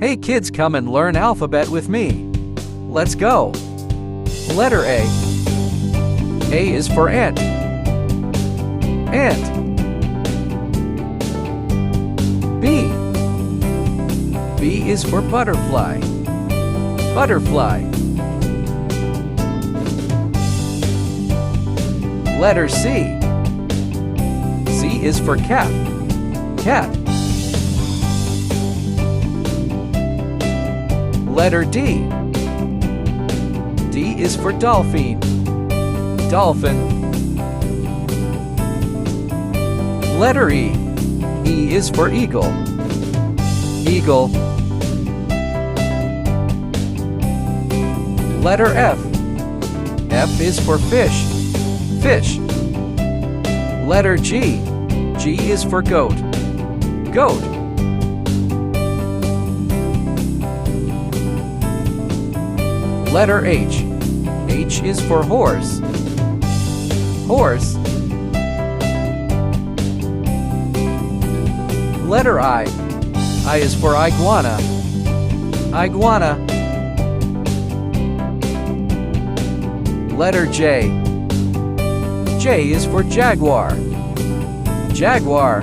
Hey kids, come and learn alphabet with me. Let's go. Letter A. A is for ant. Ant. B. B is for butterfly. Butterfly. Letter C. C is for cat. Cat. Letter D. D is for dolphin. Dolphin. Letter E. E is for eagle. Eagle. Letter F. F is for fish. Fish. Letter G. G is for goat. Goat. Letter H. H is for horse. Horse. Letter I. I is for iguana. Iguana. Letter J. J is for jaguar. Jaguar.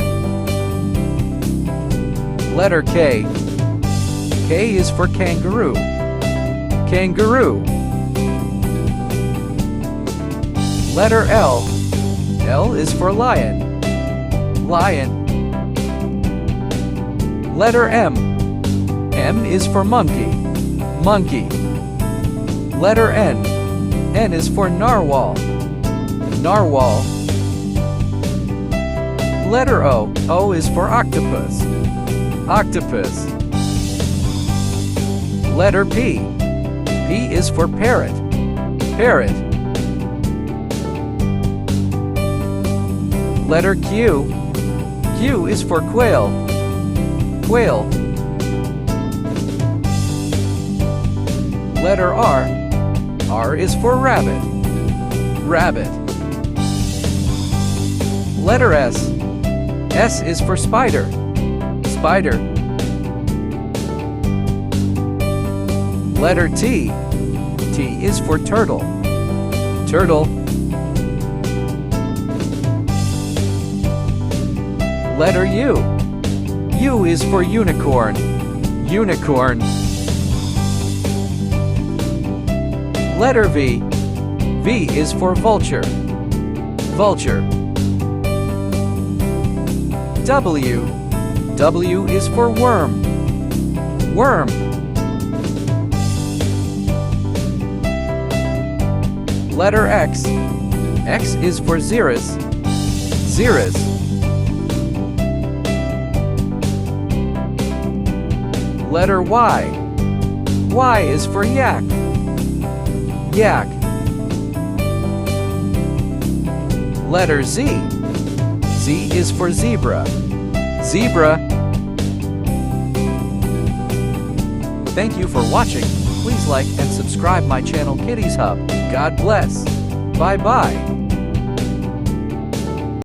Letter K. K is for kangaroo. Kangaroo. Letter L. L is for lion. Lion. Letter M. M is for monkey. Monkey. Letter N. N is for narwhal. Narwhal. Letter O. O is for octopus. Octopus. Letter P. P is for parrot. Parrot. Letter Q. Q is for quail. Quail. Letter R. R is for rabbit. Rabbit. Letter S. S is for spider. Spider. Letter T. T is for turtle. Turtle. Letter U. U is for unicorn. Unicorn. Letter V. V is for vulture. Vulture. W. W is for worm. Worm. Letter X. X is for xeris. Xeris. Letter Y. Y is for yak. Yak. Letter Z. Z is for zebra. Zebra. Thank you for watching. Please like and subscribe my channel Kitty's Hub. God bless. Bye-bye.